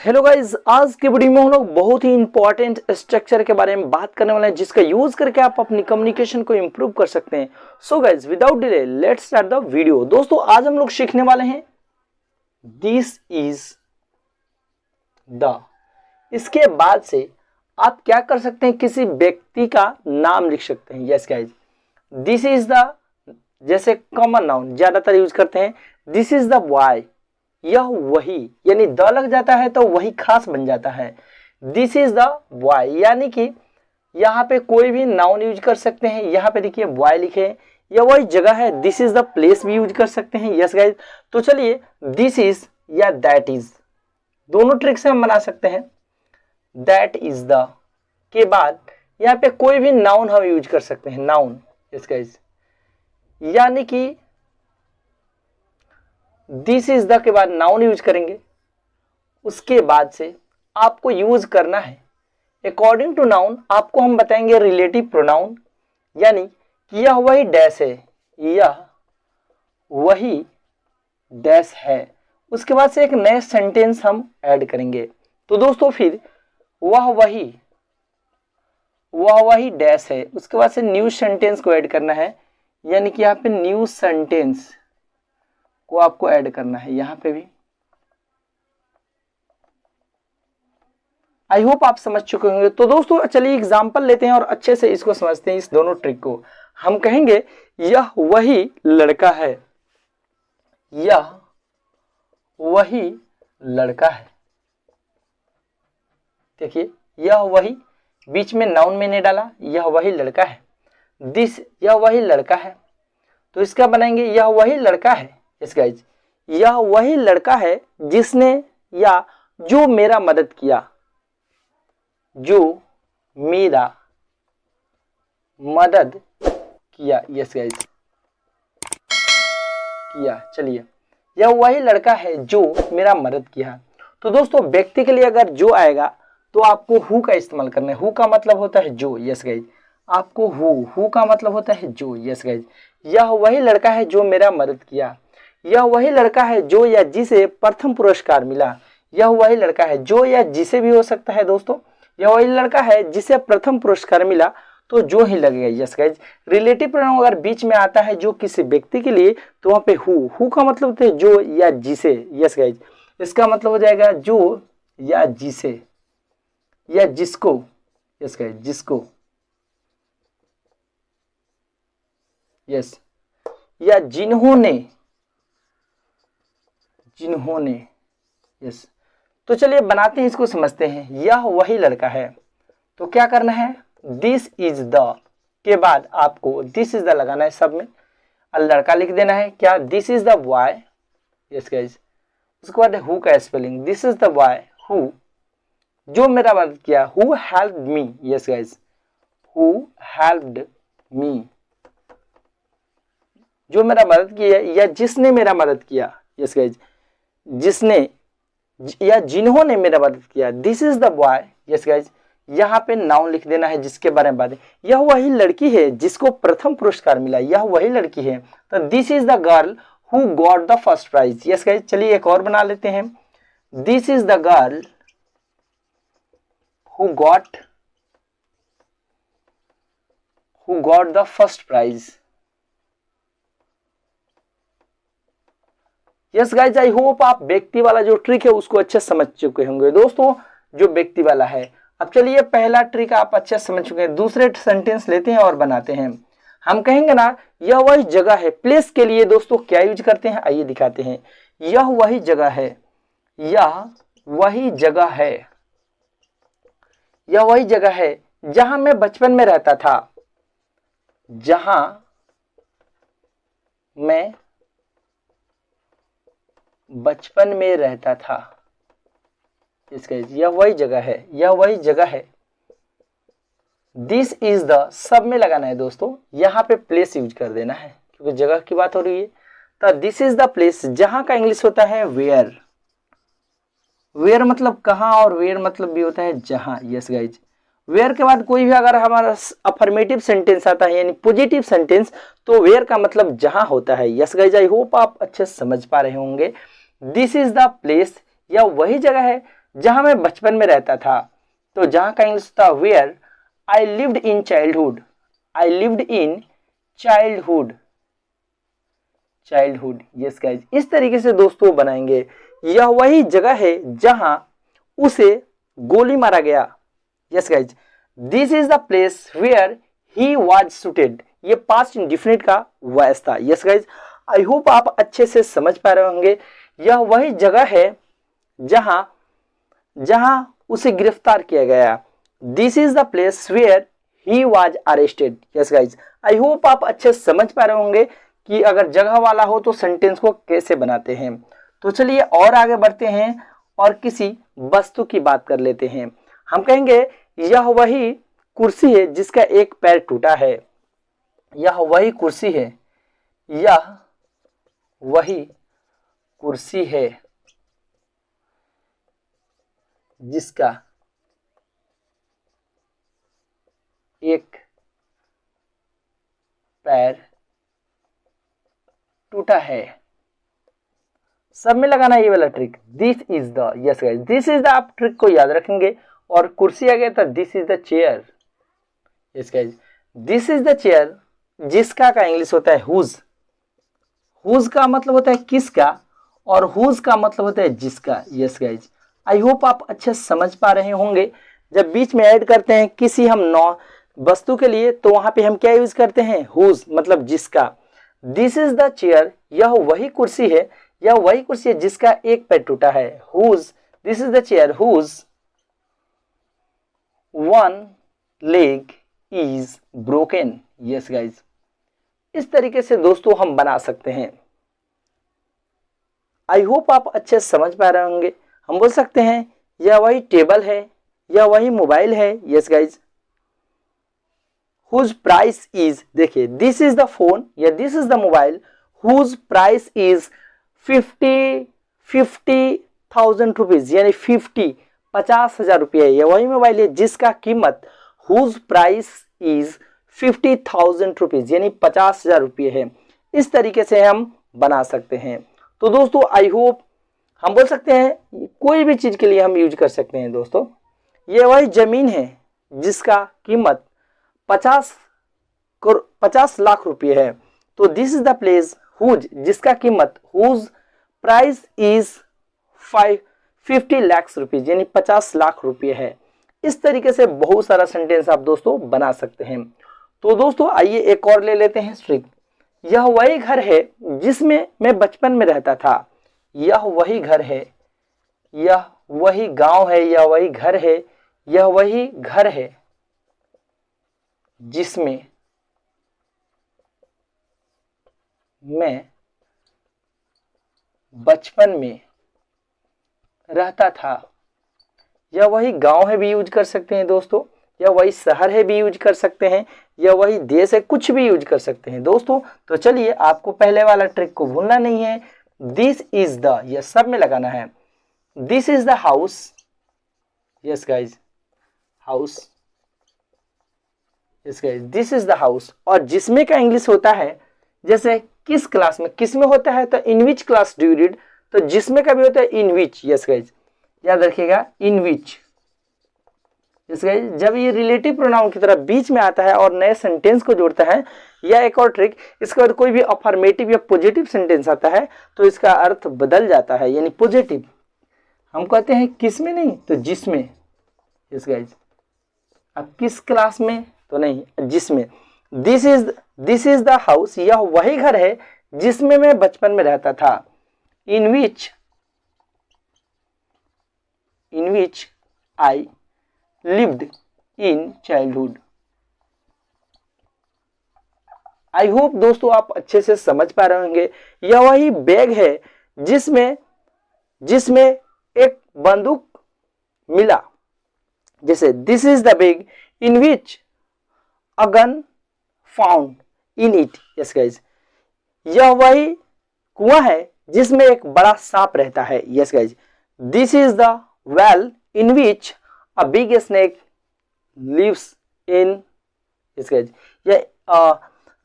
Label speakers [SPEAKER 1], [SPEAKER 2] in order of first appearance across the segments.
[SPEAKER 1] Hello guys, आज के video में हम लोग बहुत ही इंपॉर्टेंट स्ट्रक्चर के बारे में बात करने वाले हैं जिसका यूज करके आप अपनी कम्युनिकेशन को इंप्रूव कर सकते हैं। So guys, without delay let's start the video. दोस्तों, आज हम लोग सीखने वाले हैं दिस इज द। इसके बाद से आप क्या कर सकते हैं, किसी व्यक्ति का नाम लिख सकते हैं। Yes guys, this is the जैसे कॉमन नाउन ज्यादातर यूज करते हैं। दिस इज द बॉय, यह वही, यानी द लग जाता है तो वही खास बन जाता है। दिस इज द बॉय, यानी कि यहाँ पे कोई भी नाउन यूज कर सकते हैं। यहाँ पे देखिए बॉय लिखे, यह वही जगह है। दिस इज द प्लेस भी यूज कर सकते हैं। यस गाइज, तो चलिए दिस इज या दैट इज, दोनों ट्रिक से हम बना सकते हैं। दैट इज द के बाद यहाँ पे कोई भी नाउन हम यूज कर सकते हैं, नाउन। यस गाइज, यानी कि दिस इज द के बाद नाउन यूज करेंगे। उसके बाद से आपको यूज करना है अकॉर्डिंग टू नाउन। आपको हम बताएंगे रिलेटिव प्रोनाउन, यानी कि यह वही डैश है, यह वही डैश है। उसके बाद से एक नए सेंटेंस हम ऐड करेंगे। तो दोस्तों फिर वह वही डैश है। उसके बाद से न्यू सेंटेंस को ऐड करना है, यानी कि यहाँ पे न्यू सेंटेंस को आपको ऐड करना है। यहां पे भी आई होप आप समझ चुके होंगे। तो दोस्तों चलिए एग्जांपल लेते हैं और अच्छे से इसको समझते हैं, इस दोनों ट्रिक को। हम कहेंगे यह वही लड़का है, यह वही लड़का है। देखिए यह वही, बीच में नाउन मैंने डाला, यह वही लड़का है। दिस, यह वही लड़का है, तो इसका बनाएंगे यह वही लड़का है। यस गाइज, यह वही लड़का है जिसने या जो मेरा मदद किया, जो मेरा मदद किया। यस गाइज, किया। चलिए, यह वही लड़का है जो मेरा मदद किया। तो दोस्तों व्यक्ति के लिए अगर जो आएगा तो आपको हु का इस्तेमाल करना है। हु का मतलब होता है जो। यस गाइज, आपको हु का मतलब होता है जो। यस गाइज, यह वही लड़का है जो मेरा मदद किया। यह वही लड़का है जो या जिसे प्रथम पुरस्कार मिला। यह वही लड़का है जो या जिसे भी हो सकता है दोस्तों। यह वही लड़का है जिसे प्रथम पुरस्कार मिला, तो जो ही लगेगा। यस गाइज, रिलेटिव प्रोनाउन अगर बीच में आता है जो किसी व्यक्ति के लिए, तो वहां पे हु का मतलब होता है जो या जिसे। यस गाइज, इसका मतलब हो जाएगा जो या जिसे या जिसको। यस गाइज, जिसको। यस, या जिन्होंने। यस, तो चलिए बनाते हैं, इसको समझते हैं। यह वही लड़का है, तो क्या करना है, दिस इज द के बाद आपको दिस इज द लगाना है सब में, और लड़का लिख देना है क्या, this is the boy. Yes guys, उसके बाद हु का spelling, this is the boy who, जो मेरा मदद किया, who helped me. Yes guys, who helped me, जो मेरा मदद किया या जिसने मेरा मदद किया। यस गाइज, जिसने या जिन्होंने मेरा मदद किया। This is the boy. Yes guys, यहाँ पे नाउन लिख देना है जिसके बारे में बात है। यह वही लड़की है जिसको प्रथम पुरस्कार मिला, यह वही लड़की है। तो this is the girl who got the first prize. Yes guys, चलिए एक और बना लेते हैं। This is the girl who got the first prize. Yes guys, I hope आप व्यक्ति वाला जो ट्रिक है उसको अच्छे समझ चुके होंगे दोस्तों, जो व्यक्ति वाला है। अब चलिए पहला ट्रिक आप अच्छे समझ चुके हैं, दूसरे सेंटेंस लेते हैं और बनाते हैं। हम कहेंगे ना यह वही जगह है। प्लेस के लिए दोस्तों क्या यूज करते हैं, आइए दिखाते हैं। यह वही जगह है, यह वही जगह है, यह वही जगह है जहां मैं बचपन में रहता था, जहां मैं बचपन में रहता था। इसका यह वही जगह है, यह वही जगह है। दिस इज द सब में लगाना है दोस्तों, यहाँ पे प्लेस यूज कर देना है क्योंकि जगह की बात हो रही है। तो दिस इज द प्लेस, जहां का इंग्लिश होता है वेयर। वेयर मतलब कहाँ, और वेयर मतलब भी होता है जहां। यस गाइज, वेयर के बाद कोई भी अगर हमारा अफर्मेटिव सेंटेंस आता है यानी पॉजिटिव सेंटेंस, तो वेयर का मतलब जहां होता है। यस गाइज, आई होप आप अच्छे समझ पा रहे होंगे। दिस इज द प्लेस, यह वही जगह है जहां मैं बचपन में रहता था। तो जहां का इंग्लिश था where I lived in childhood. I lived in childhood, childhood. Yes guys, इस तरीके से दोस्तों बनाएंगे। यह वही जगह है जहां उसे गोली मारा गया। Yes guys, this is the place where he was shooted. ये पास्ट इंडेफिनिट का वॉइस था। यस गाइज, आई होप आप अच्छे से समझ पा रहे होंगे। यह वही जगह है जहां जहां उसे गिरफ्तार किया गया। This is the place where he was arrested. Yes guys, I hope आप अच्छे से समझ पा रहे होंगे कि अगर जगह वाला हो तो सेंटेंस को कैसे बनाते हैं। तो चलिए और आगे बढ़ते हैं और किसी वस्तु की बात कर लेते हैं। हम कहेंगे यह वही कुर्सी है जिसका एक पैर टूटा है। यह वही कुर्सी है, यह वही कुर्सी है जिसका एक पैर टूटा है। सब में लगाना ये वाला trick, this is the. Yes guys, this is the, आप ट्रिक को याद रखेंगे। और कुर्सी आ गया था this is the chair. Yes guys, this is the chair जिसका का इंग्लिश होता है हुज। हुज का मतलब होता है किसका और हुज का मतलब होता है जिसका। यस गाइज, आई होप आप अच्छे समझ पा रहे होंगे। जब बीच में ऐड करते हैं किसी हम नौ वस्तु के लिए तो वहां पे हम क्या यूज करते हैं, हुज, मतलब जिसका। दिस इज द चेयर, यह वही कुर्सी है, यह वही कुर्सी है जिसका एक पैर टूटा है। Whose, this is the chair whose one leg is broken. Yes guys, इस तरीके से दोस्तों हम बना सकते हैं। आई होप आप अच्छे से समझ पा रहे होंगे। हम बोल सकते हैं यह वही टेबल है, यह वही मोबाइल है। Yes guys, whose price is, देखिए दिस इज द फोन या this is the mobile whose price is 50,000 rupees, यानी 50,000 रुपये है। यह वही मोबाइल है जिसका कीमत हुज प्राइस इज 50,000 रुपीज, यानी 50,000 रुपये है। इस तरीके से हम बना सकते हैं। तो दोस्तों आई होप हम बोल सकते हैं कोई भी चीज के लिए हम यूज कर सकते हैं। दोस्तों ये वही जमीन है जिसका कीमत 50 लाख रुपये है। तो this is the place whose, जिसका कीमत whose price is 50 lakh rupees, यानी 50 लाख रुपये है। इस तरीके से बहुत सारा सेंटेंस आप दोस्तों बना सकते हैं। तो दोस्तों आइए एक और ले लेते हैं ट्रिक। यह वही घर है जिसमें मैं बचपन में रहता था। यह वही घर है, यह वही गांव है, यह वही घर है, यह वही घर है जिसमें मैं बचपन में रहता था। यह वही गांव है भी यूज कर सकते हैं दोस्तों, या वही शहर है भी यूज कर सकते हैं, या वही देश है, कुछ भी यूज कर सकते हैं दोस्तों। तो चलिए आपको पहले वाला ट्रिक को भूलना नहीं है। दिस इज द, यह सब में लगाना है। This is the house. Yes guys, house. Yes guys, this is the house. और जिसमें का इंग्लिश होता है, जैसे किस क्लास में, किस में होता है तो in which class do you read, तो जिसमें का भी होता है इन विच। यस गाइज, याद रखिएगा इन विच। जब ये रिलेटिव प्रोनाउन की तरह बीच में आता है और नए सेंटेंस को जोड़ता है, या एक और ट्रिक, इसके बाद कोई भी अफर्मेटिव या पॉजिटिव सेंटेंस आता है तो इसका अर्थ बदल जाता है, यानी पॉजिटिव। हम कहते हैं किस में नहीं तो जिसमें। यस गाइज, अब किस क्लास में तो नहीं, जिसमें। दिस इज द हाउस, यह वही घर है जिसमें मैं बचपन में रहता था। इन विच आई lived in childhood। I hope दोस्तों आप अच्छे से समझ पा रहे होंगे। यह वही बैग है जिसमें एक बंदूक मिला। जैसे this is the bag in which a gun found in it. Yes guys, यह वही कुआं है जिसमें एक बड़ा सांप रहता है। Yes guys, this is the well in which a big snake lives in। Yes guys,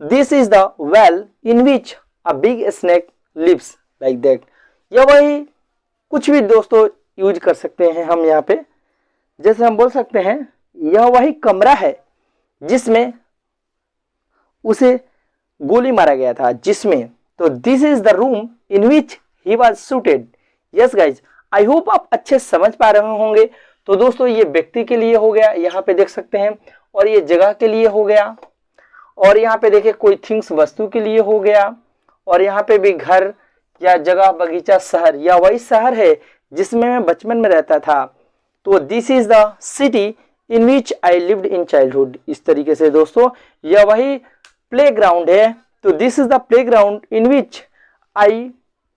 [SPEAKER 1] this is the well in which a big snake lives, like that। या वही कुछ भी दोस्तों यूज कर सकते हैं हम यहाँ पे। जैसे हम बोल सकते हैं यह वही कमरा है जिसमें उसे गोली मारा गया था, जिसमें, तो this is the room in which he was shooted. Yes guys, I hope आप अच्छे समझ पा रहे होंगे। तो दोस्तों ये व्यक्ति के लिए हो गया, यहाँ पे देख सकते हैं, और ये जगह के लिए हो गया, और यहाँ पे देखिए कोई थिंग्स वस्तु के लिए हो गया, और यहाँ पे भी घर या जगह, बगीचा, शहर, या वही शहर है जिसमें मैं बचपन में रहता था। तो this is the city in which I lived in childhood. इस तरीके से दोस्तों यह वही प्लेग्राउंड है। तो this is the playground in which I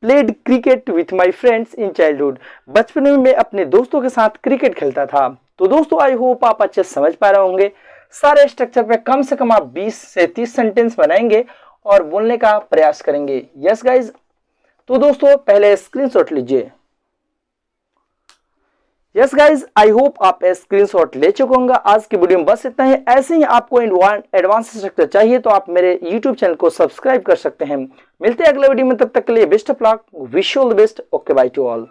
[SPEAKER 1] played cricket with my friends in childhood. बचपन में मैं अपने दोस्तों के साथ क्रिकेट खेलता था। तो दोस्तों आई होप आप अच्छे समझ पा रहे होंगे। सारे स्ट्रक्चर पे कम से कम आप 20 से 30 सेंटेंस बनाएंगे और बोलने का प्रयास करेंगे। यस गाइज, तो दोस्तों पहले स्क्रीनशॉट लीजिए। यस गाइज, आई होप आप स्क्रीनशॉट ले चुके होंगे। आज की वीडियो में बस इतना ही। ऐसे ही आपको एडवांस स्ट्रक्चर चाहिए तो आप मेरे यूट्यूब चैनल को सब्सक्राइब कर सकते हैं। मिलते हैं अगले वीडियो में, तब तक के लिए best of luck, wish you all the best. Okay, by two all.